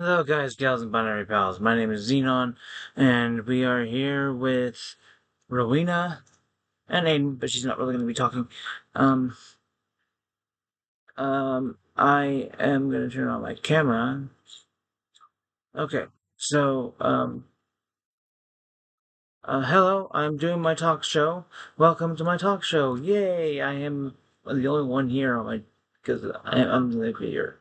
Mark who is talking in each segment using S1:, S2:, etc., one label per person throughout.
S1: Hello, guys, gals, and binary pals. My name is Xenon, and we are here with Rowena and Aiden, but she's not really going to be talking. Um, I am going to turn on my camera. Okay, so, hello, I'm doing my talk show. Welcome to my talk show. Yay! I am the only one here on my because I'm the leader.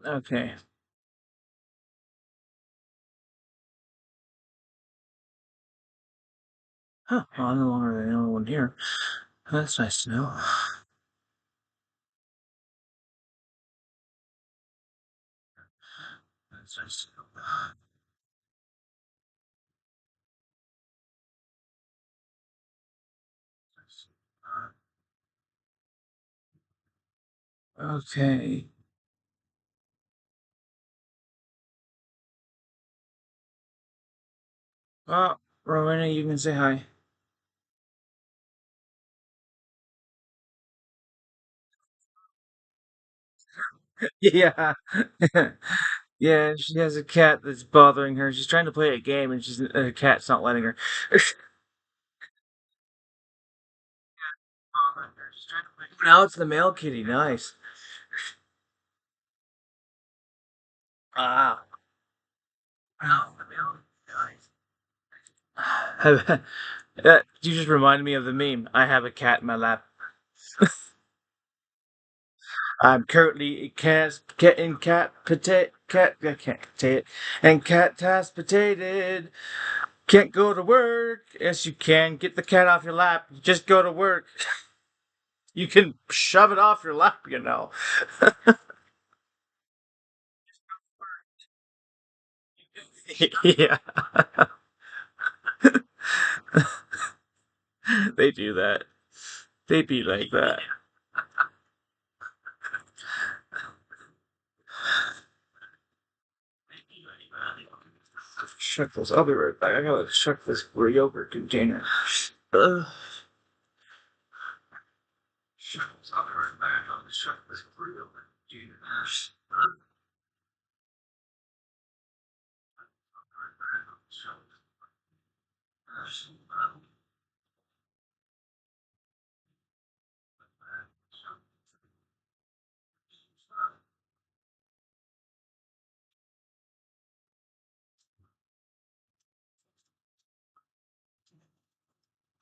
S1: Okay. Huh, well, I'm no longer the only one here. That's nice to know. That's nice to know. Okay. Well, Rowena, you can say hi. Yeah. Yeah, she has a cat that's bothering her. She's trying to play a game and her cat's not letting her. Now it's the male kitty. Nice. Ah. Now the male nice. You just reminded me of the meme. I have a cat in my lap. I'm currently getting cat potato cat I can't say it and cat task potated. Can't go to work. Yes, you can. Get the cat off your lap. Just go to work. You can shove it off your lap, you know. Yeah, they do that. They be like that. Check this. I'll be right back. I gotta check this yogurt container. Uh, I'll be right back. I gotta check this yogurt container.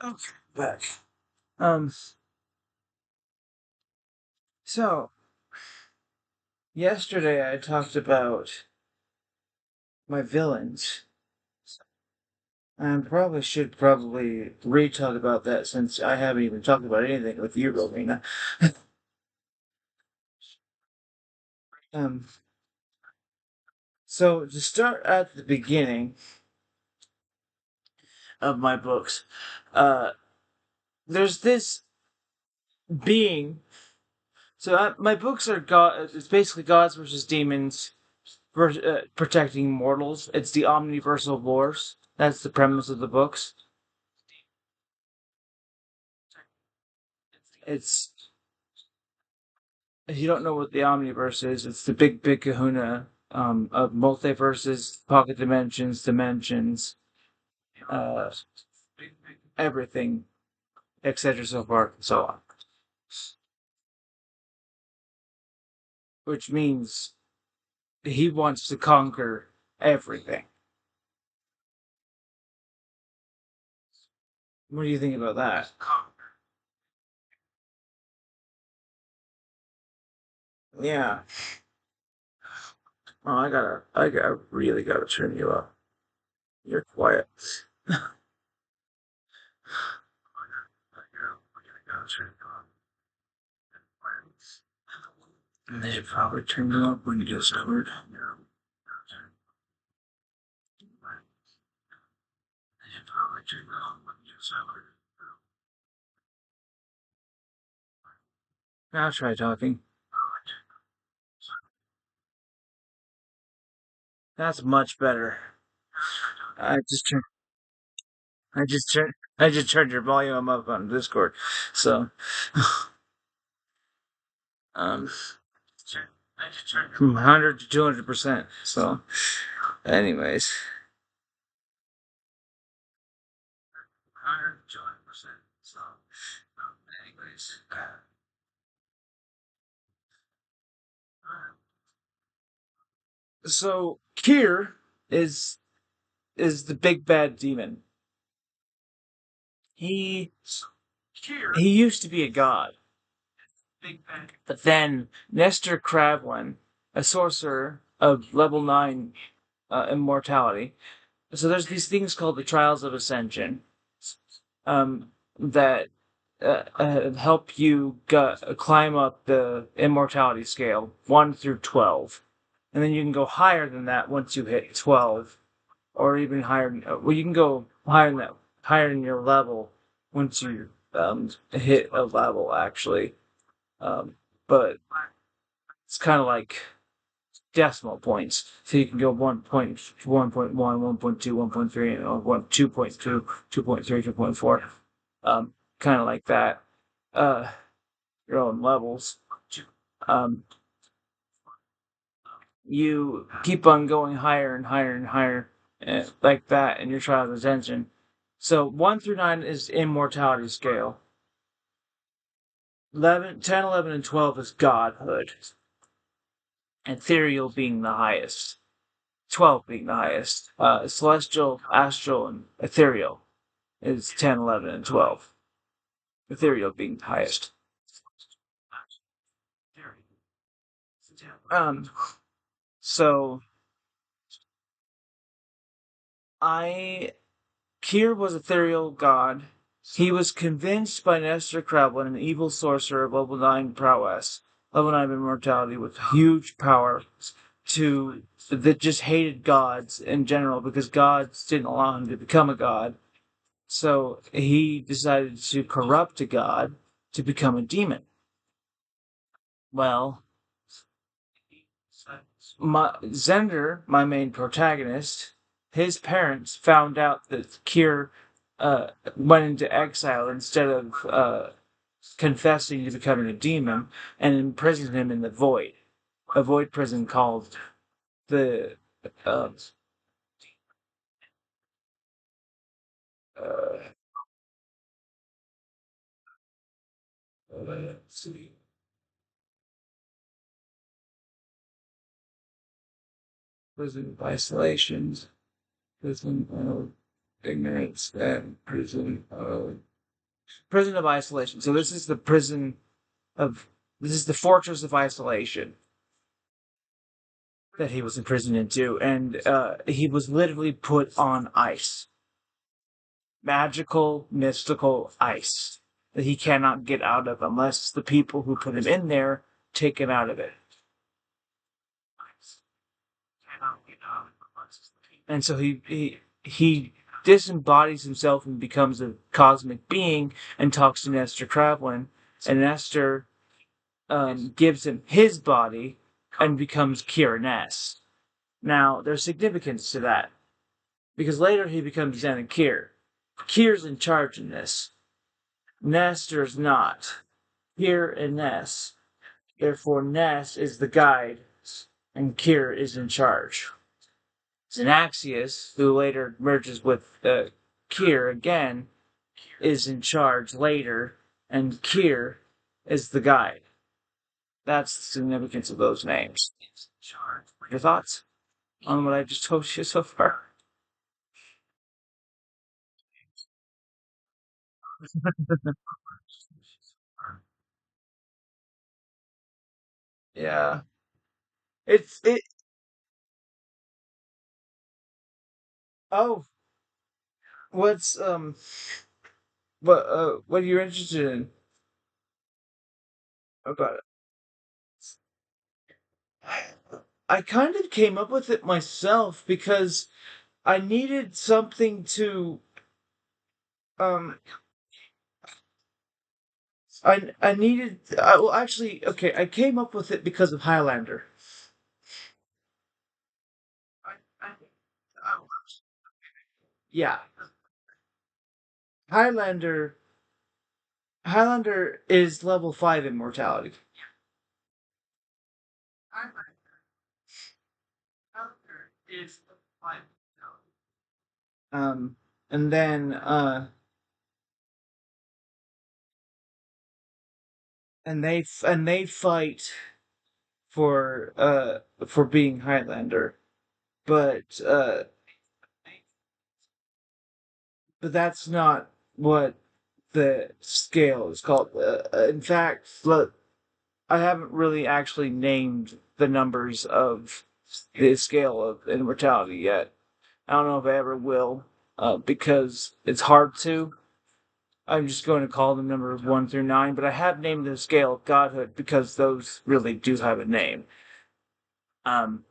S1: Okay, back. Um, so yesterday I talked about my villains. I probably should re-talk about that since I haven't even talked about anything with you, Rowena. Um, so to start at the beginning of my books, uh, there's this being. So my books are God. It's basically gods versus demons, protecting mortals. It's the omniversal wars. That's the premise of the books. It's if you don't know what the omniverse is, it's the big kahuna of multiverses, pocket dimensions, uh, everything, etc. So forth and so on. Which means he wants to conquer everything. What do you think about that? Yeah. Oh, really gotta turn you up. You're quiet. I gotta turn you up. And they should probably turn them up when you get sobered. They should probably turn them up when you get sobered. Now try talking. That's much better. I just turned. I just turned your volume up on Discord. So, um, from 100 to 200%. So, anyways, 100 to 200%. So, anyways, so Kier is is the big bad demon. He he used to be a god, but then Nestor Kravlin, a sorcerer of level 9 immortality. So there's these things called the Trials of Ascension, that help you climb up the immortality scale 1 through 12, and then you can go higher than that once you hit 12, or even higher. Well, you can go higher than that, higher in your level once you hit a level actually. But it's kind of like decimal points. So you can go 1.1.1, 1.2, 1.3, or 2.2, 2.3, 2.4. Kind of like that. Uh, your own levels. Um, you keep on going higher and higher and higher, like that in your trial of ascension. So 1 through 9 is immortality scale. 11, 10, 11, and 12 is godhood. Ethereal being the highest. 12 being the highest. Celestial, astral, and ethereal is 10, 11, and 12. Ethereal being the highest. Um, so I Kier was ethereal god. He was convinced by Nestor Kravlin, an evil sorcerer of level 9 prowess, level 9 immortality with huge power, to that just hated gods in general because gods didn't allow him to become a god. So he decided to corrupt a god to become a demon. Well, Zender, my main protagonist, his parents found out that Kier went into exile instead of confessing to becoming a demon, and imprisoned him in the Void, a Void prison called the uh, uh, let's see, prison of isolations, prison of ignorance, and prison of isolation. So this is the prison of this is the fortress of isolation that he was imprisoned into, and he was literally put on ice, magical, mystical ice that he cannot get out of unless the people who put him in there take him out of it. And so he disembodies himself and becomes a cosmic being and talks to Nestor Kravlin, and Nestor gives him his body and becomes Kira Ness. Now, there's significance to that because later he becomes Zen and Kier. Kier's in charge in this. Nestor's not. Kier and Ness. Therefore, Ness is the guide, and Kier is in charge. Xenaxius, who later merges with Kier again, is in charge later, and Kier is the guide. That's the significance of those names. Your thoughts on what I just told you so far? Yeah, it's it. Oh, what's what are you interested in about it? I kind of came up with it myself because I needed something to um I needed well actually okay, I came up with it because of Highlander. I, I, yeah, Highlander Highlander is level 5 immortality. Highlander is level 5 immortality. And then and they fight for being Highlander. But but that's not what the scale is called. In fact, look, I haven't really actually named the numbers of the scale of immortality yet. I don't know if I ever will, because it's hard to. I'm just going to call them numbers 1 through 9, but I have named the scale of godhood because those really do have a name. Um,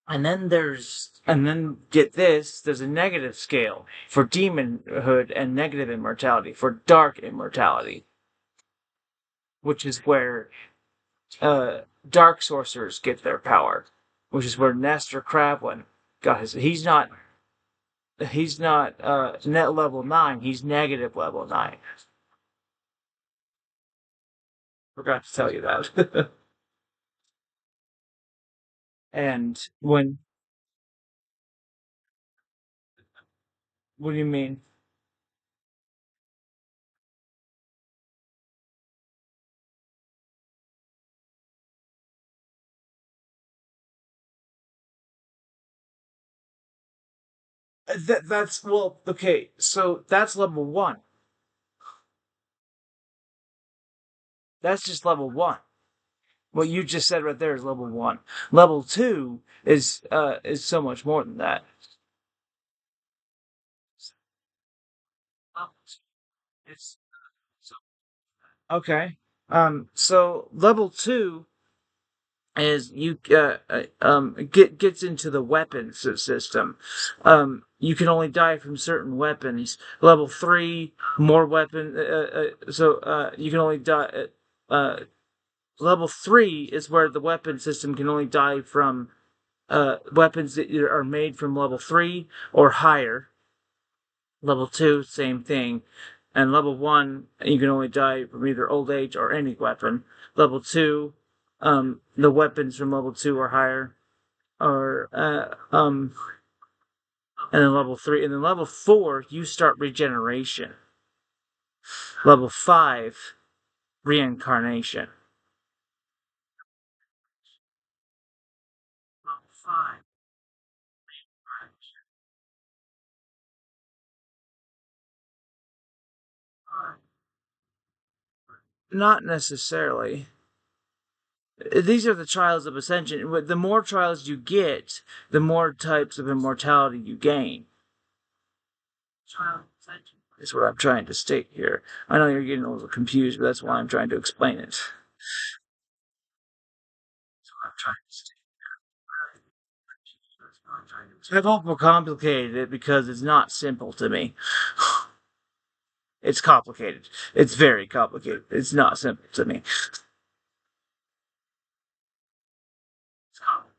S1: and then get this, there's a negative scale for demonhood and negative immortality for dark immortality, which is where uh, dark sorcerers get their power, which is where Nestor Crablin got his. He's not net level 9. He's negative level 9. Forgot to tell you that. And when what do you mean? That's well, okay. So that's level 1. That's just level 1. What you just said right there is level 1. Level 2 is so much more than that. It's okay. So level 2 is you gets into the weapons system. You can only die from certain weapons. Level 3, more weapon. You can only die. Level 3 is where the weapon system can only die from weapons that are made from level 3 or higher. Level 2, same thing. And level 1, you can only die from either old age or any weapon. Level 2, the weapons from level 2 or higher are, and then level 3. And then level 4, you start regeneration. Level 5, reincarnation. Level 5. Not necessarily. These are the trials of ascension. The more trials you get, the more types of immortality you gain. Trial of ascension is what I'm trying to state here. I know you're getting a little confused, but that's why I'm trying to explain it. That's what I'm trying to state. I've overcomplicated it because it's not simple to me. It's complicated. It's very complicated. It's not simple to me. It's complicated.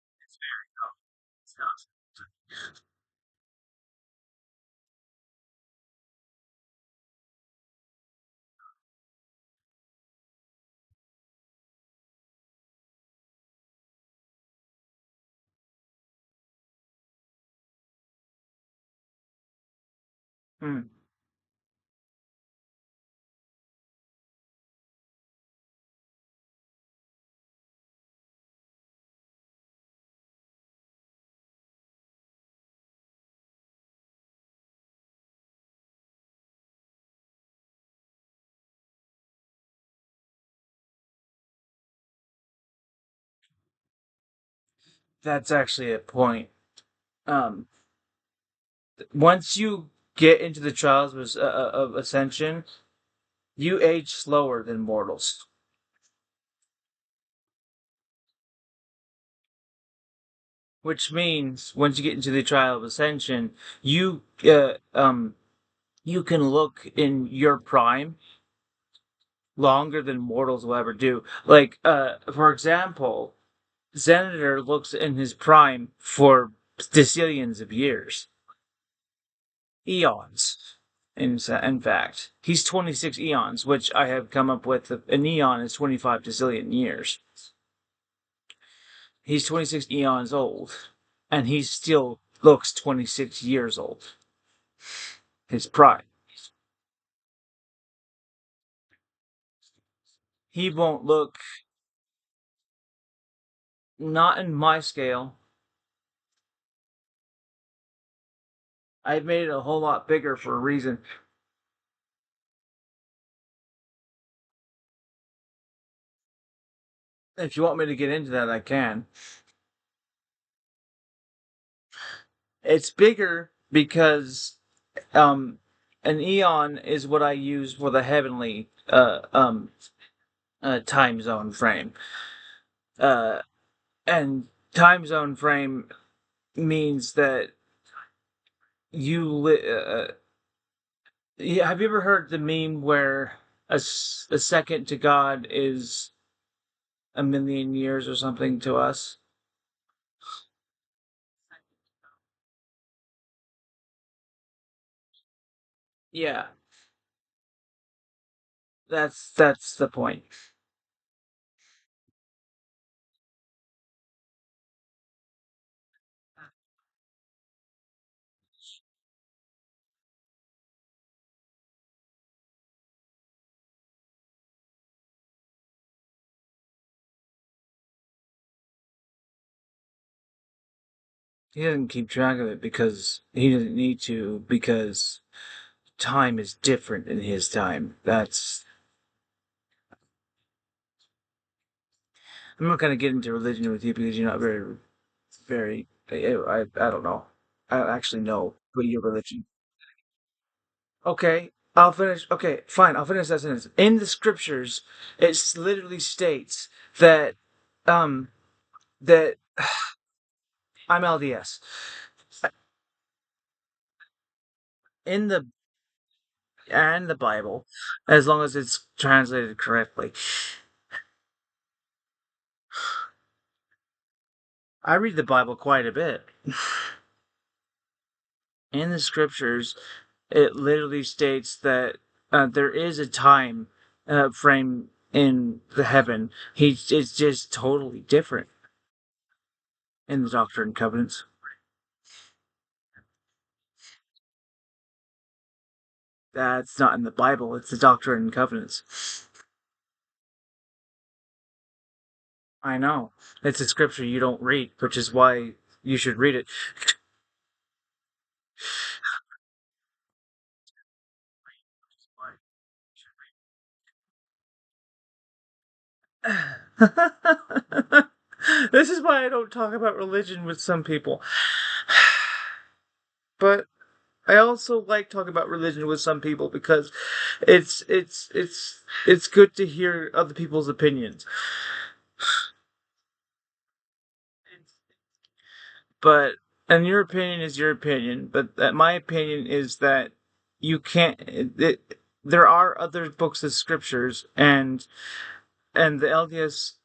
S1: It's very complicated. It's not simple. Hmm. That's actually a point. Um, Once you get into the trials of ascension, you age slower than mortals. which means once you get into the trial of ascension, you can look in your prime longer than mortals will ever do. Like, for example, Senator looks in his prime for decillions of years, eons. In fact, he's 26 eons, which I have come up with. An eon is 25 decillion years. He's 26 eons old, and he still looks 26 years old. His prime. He won't look, not in my scale. I've made it a whole lot bigger for a reason. If you want me to get into that, I can. It's bigger because an eon is what I use for the heavenly time zone frame. Uh, and time zone frame means that you yeah, have you ever heard the meme where a second to God is a million years or something to us? Yeah, that's the point. He doesn't keep track of it because he doesn't need to, because time is different in his time. That's I'm not gonna get into religion with you because you're not very. I don't know. I don't actually know what your religion. Okay, I'll finish. Okay, fine. I'll finish that sentence. In the scriptures, literally states that um that I'm LDS in the Bible, as long as it's translated correctly. I read the Bible quite a bit. In the scriptures, it literally states that there is a time frame in the heaven. It's just totally different in the Doctrine and Covenants. That's not in the Bible. It's the Doctrine and Covenants. I know. It's a scripture you don't read, which is why you should read it. This is why I don't talk about religion with some people. But I also like talking about religion with some people because it's good to hear other people's opinions. But and your opinion is your opinion, but my opinion is that you can't. There are other books of scriptures, and the LDS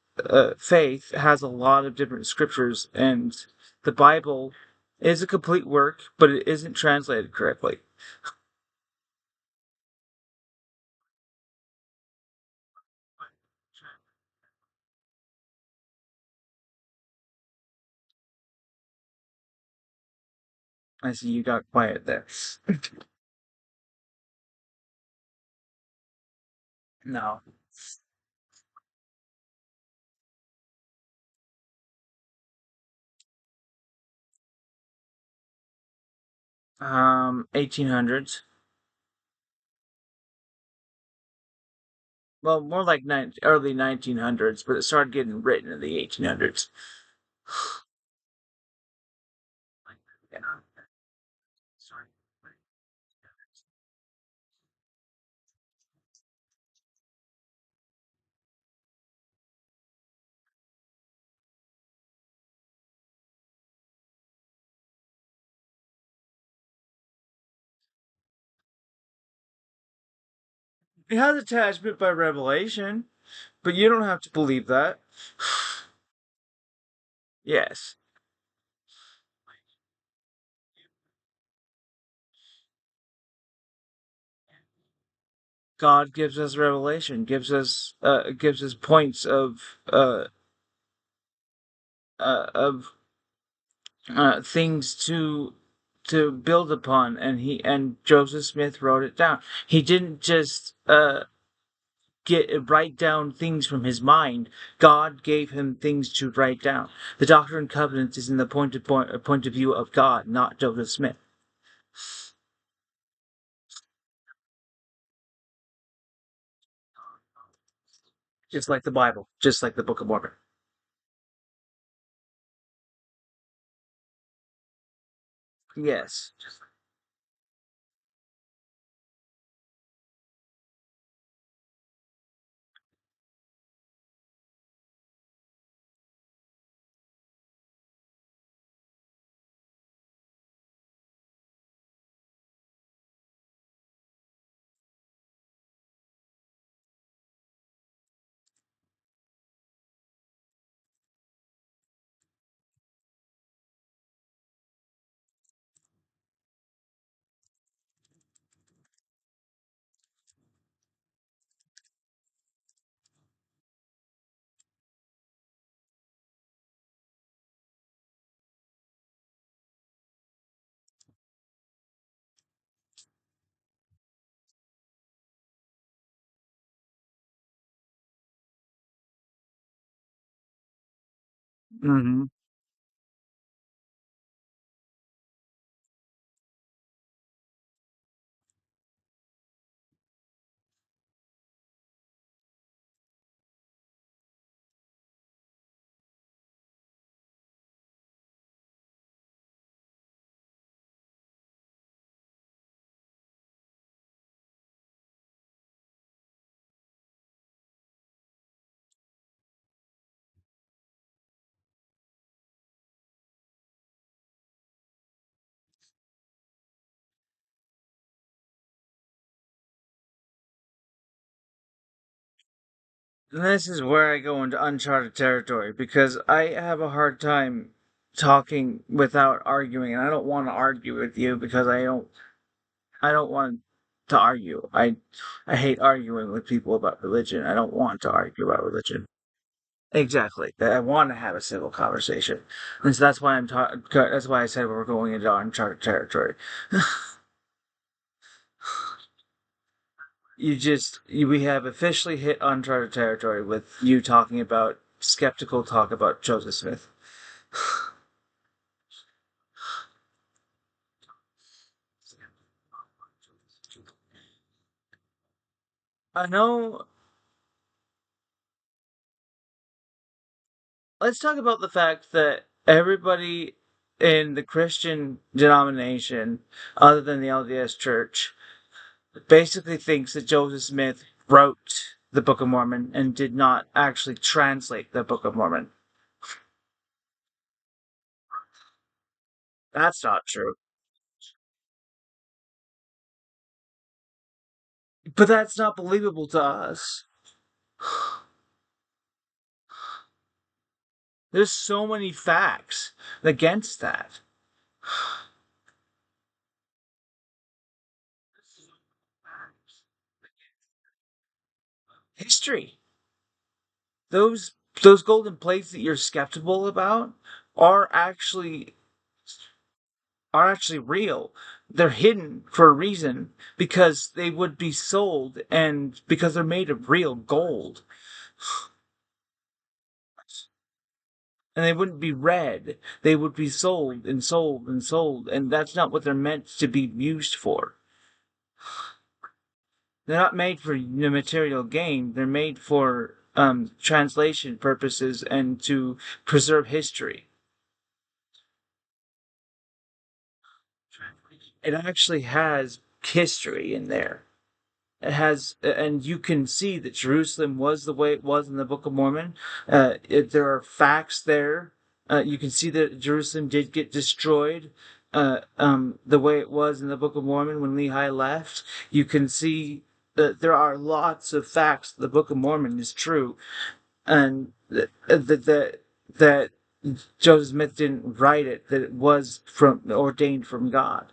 S1: faith has a lot of different scriptures, and the Bible is a complete work, but it isn't translated correctly. I see you got quiet there. No. 1800s. Well, more like early 1900s, but it started getting written in the 1800s. Yeah. It has attachment by revelation, but you don't have to believe that. Yes. God gives us revelation, gives us points of things to build upon, and Joseph Smith wrote it down. He didn't just get write down things from his mind. God gave him things to write down. The Doctrine and Covenants is in the point of view of God, not Joseph Smith. Just like the Bible, just like the Book of Mormon. Yes. Mm-hmm. This is where I go into uncharted territory because I have a hard time talking without arguing, and I don't want to argue with you because I don't want to argue. I hate arguing with people about religion. I don't want to argue about religion. Exactly. I want to have a civil conversation, and so that's why that's why I said we're going into uncharted territory. We have officially hit uncharted territory with you talking about skeptical talk about Joseph Smith. I know. Let's talk about the fact that everybody in the Christian denomination, other than the LDS Church, basically thinks that Joseph Smith wrote the Book of Mormon and did not actually translate the Book of Mormon. That's not true. But that's not believable to us. There's so many facts against that. History. Those those golden plates that you're skeptical about are actually are actually real. They're hidden for a reason because they would be sold and because they're made of real gold. And they wouldn't be read. They would be sold and sold and sold, and that's not what they're meant to be used for. They're not made for material gain. They're made for translation purposes and to preserve history. It actually has history in there. It has, and you can see that Jerusalem was the way it was in the Book of Mormon. There are facts there. You can see that Jerusalem did get destroyed, the way it was in the Book of Mormon when Lehi left. You can see there are lots of facts. The Book of Mormon is true, and that Joseph Smith didn't write it. That it was from ordained from God.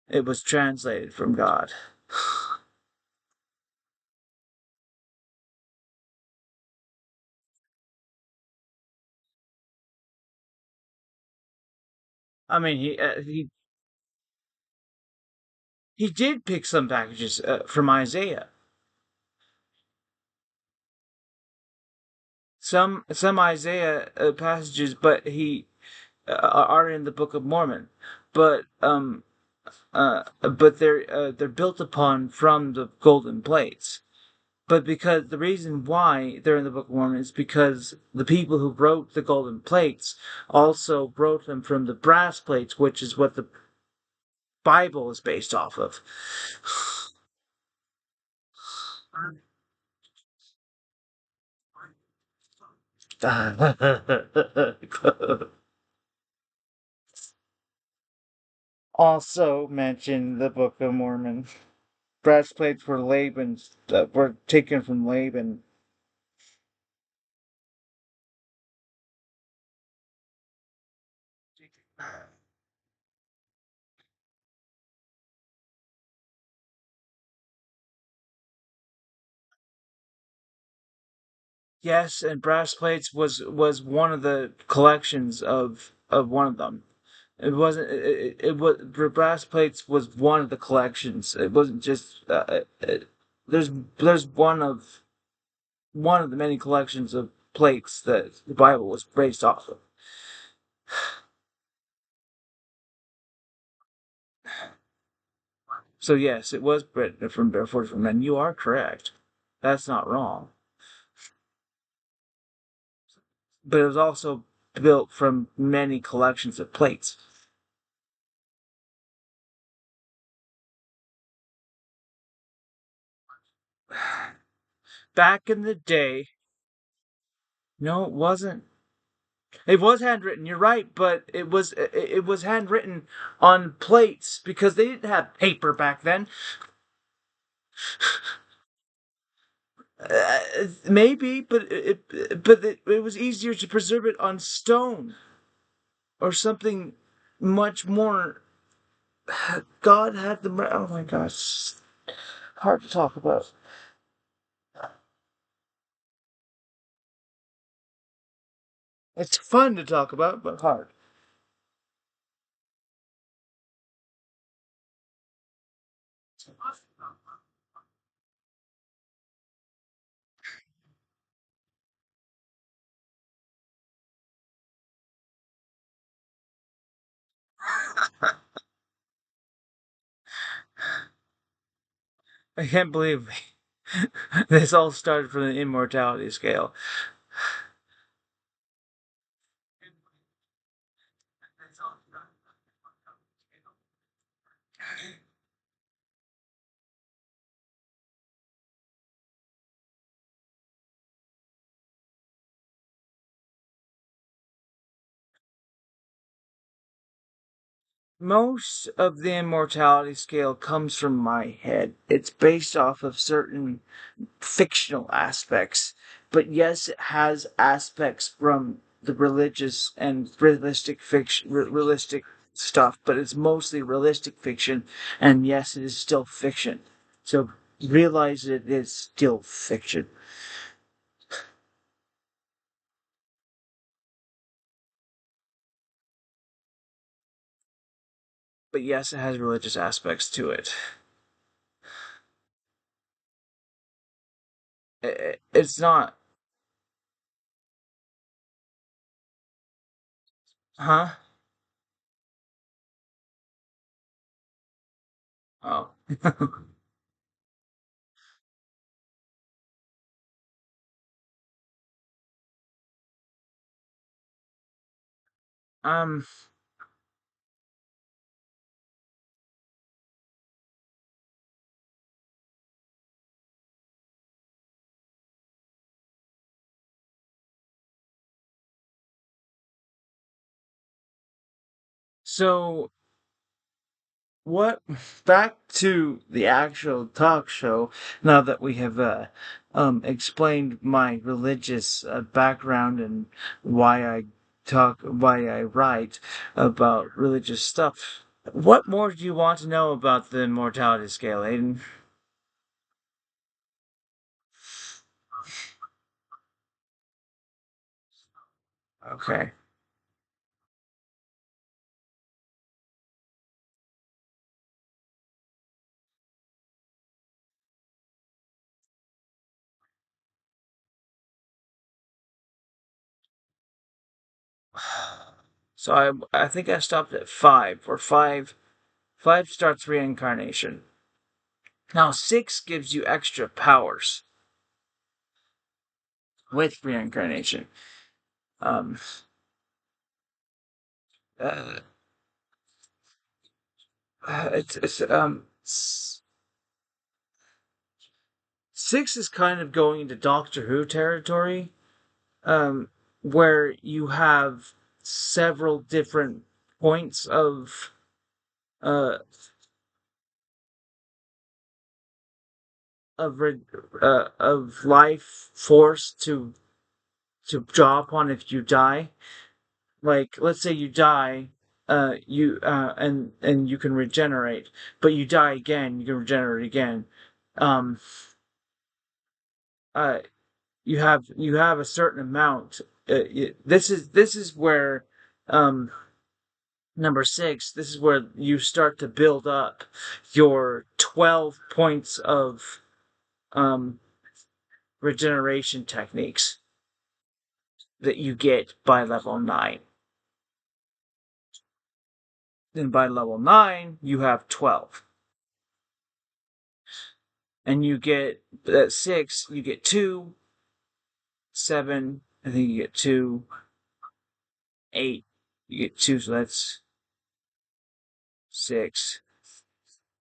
S1: It was translated from God. I mean, he did pick some passages from Isaiah. Some Isaiah passages, but he are in the Book of Mormon. But they're built upon from the golden plates. But because the reason why they're in the Book of Mormon is because the people who wrote the golden plates also wrote them from the brass plates, which is what the Bible is based off of. Also mentioned the Book of Mormon. Brass plates were Laban's, were taken from Laban. Yes, and brass plates was one of the collections of one of them. It wasn't. It was brass plates was one of the collections. It wasn't just. There's one of the many collections of plates that the Bible was based off of. So yes, it was written from Barefoot from Men. You are correct. That's not wrong. But it was also built from many collections of plates. Back in the day, no, it wasn't. It was handwritten. You're right, but it was handwritten on plates because they didn't have paper back then. Maybe, but it was easier to preserve it on stone or something much more. God had the. Oh my gosh, hard to talk about. It's fun to talk about, but hard. I can't believe this all started from the immortality scale. Most of the immortality scale comes from my head. It's based off of certain fictional aspects, but yes, it has aspects from the religious and realistic fiction, realistic stuff, but it's mostly realistic fiction, and yes, it is still fiction. So realize it is still fiction. But yes, it has religious aspects to it. It's not, huh? Oh. um, so what back to the actual talk show, now that we have explained my religious background and why I write about religious stuff. What more do you want to know about the mortality scale, Aiden? Okay. So I think I stopped at five, where five starts reincarnation. Now six gives you extra powers with reincarnation. Um, uh, six is kind of going into Doctor Who territory, um, where you have several different points uh of of life force to draw upon if you die. Like, let's say you die, you and you can regenerate, but you die again, you can regenerate again. Um, uh, you have a certain amount. This is where um number six. This is where you start to build up your 12 points of um regeneration techniques that you get by level 9. Then by level 9, you have 12. And you get at 6, you get 2, 7, I think you get 2, 8, you get 2, so that's 6,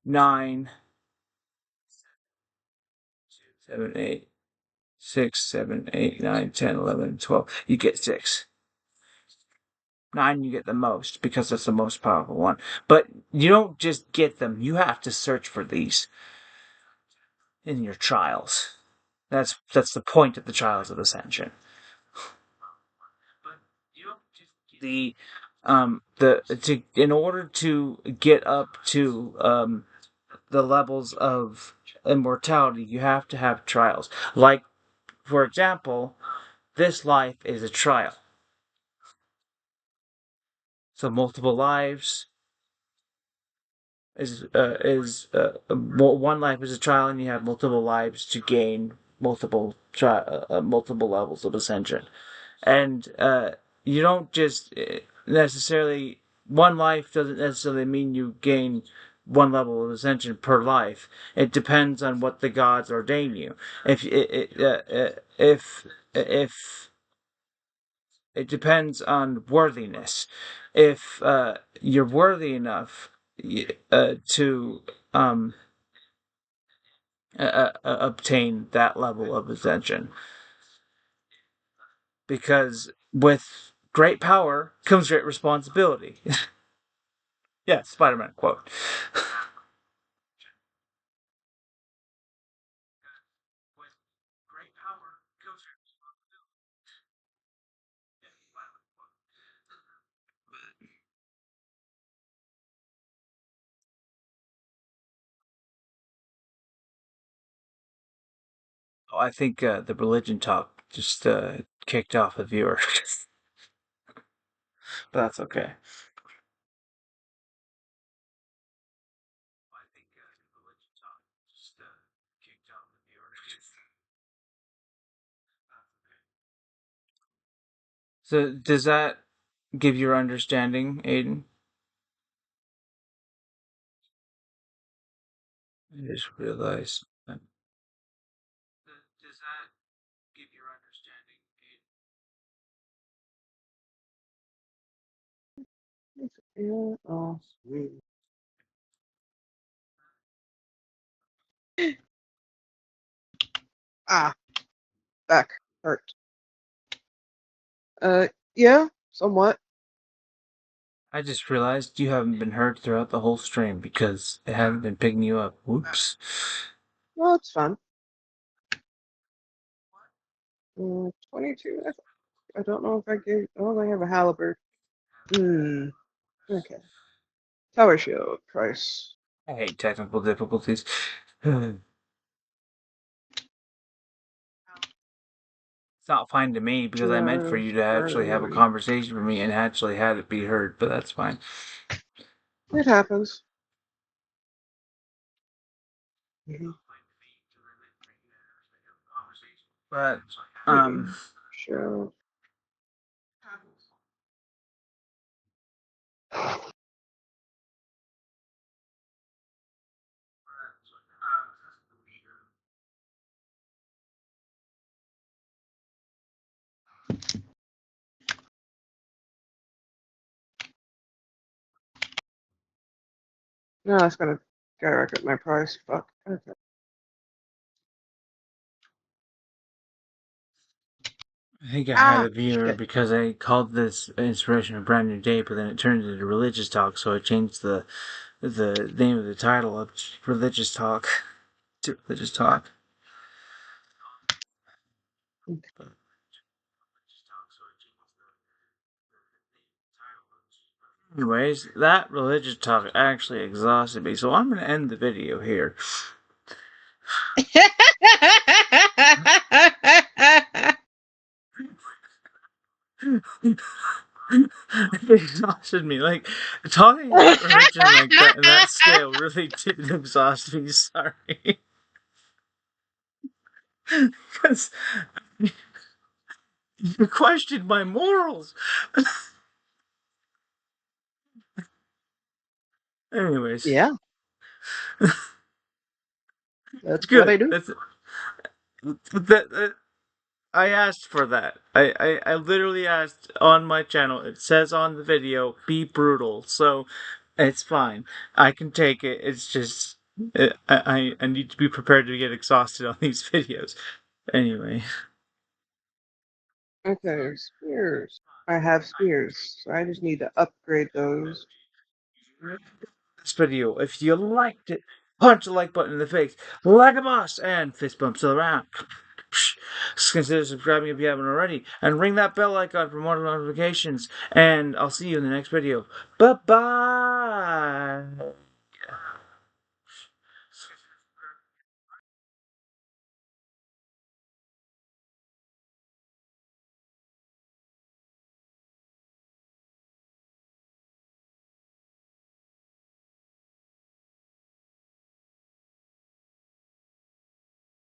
S1: 9, 7, 8, 6, 7, 8, 9, 10, 11, 12. You get 6. 9, you get the most because that's the most powerful one. But you don't just get them, you have to search for these in your trials. That's the point of the trials of ascension. The the to in order to get up to the levels of immortality, you have to have trials. Like, for example, this life is a trial. So multiple lives one life is a trial, and you have multiple lives to gain multiple levels of ascension. And you don't just necessarily one life doesn't necessarily mean you gain one level of ascension per life. It depends on what the gods ordain you. If it depends on worthiness. If you're worthy enough to um, obtain that level of ascension, because with great power comes great responsibility. Yeah, Spider-Man quote. Oh, I think the religion talk just kicked off a viewer, but that's okay. So does that give your understanding, Aiden? I just realized. Does that give your understanding, Aiden?
S2: Yeah, oh, sweet. Ah, back hurt. Yeah, somewhat.
S1: I just realized you haven't been heard throughout the whole stream because it hasn't been picking you up. Whoops.
S2: Well, it's fun. 22. I don't know if I gave. Oh, I have a halberd. Hmm. Okay. Tower shield price.
S1: I hate technical difficulties. It's not fine to me because I meant for you to actually have a conversation with me and actually had it be heard, but that's fine.
S2: It happens. Mhm.
S1: But,
S2: Show. No, that's gonna skyrocket my price. Fuck. Okay.
S1: I think I had a viewer
S2: Shit.
S1: because I called this inspiration a brand new day, but then it turned into religious talk, so I changed the name of the title up to religious talk to religious talk. Anyways, that religious talk actually exhausted me, so I'm gonna end the video here. It exhausted me. Like, talking about religion like that in that scale really did exhaust me. Sorry. Because you questioned my morals. Anyways.
S2: Yeah,
S1: It's
S2: that's what I
S1: good.
S2: do.
S1: That I asked for that. I literally asked on my channel. It says on the video, "Be brutal," so it's fine. I can take it. It's just I need to be prepared to get exhausted on these videos. Anyway,
S2: Okay, spears. I have spears, so I just need to upgrade those.
S1: this video. If you liked it, punch the like button in the face like a boss and fist bumps all around. Consider subscribing if you haven't already, and ring that bell icon for more notifications. And I'll see you in the next video. Bye bye.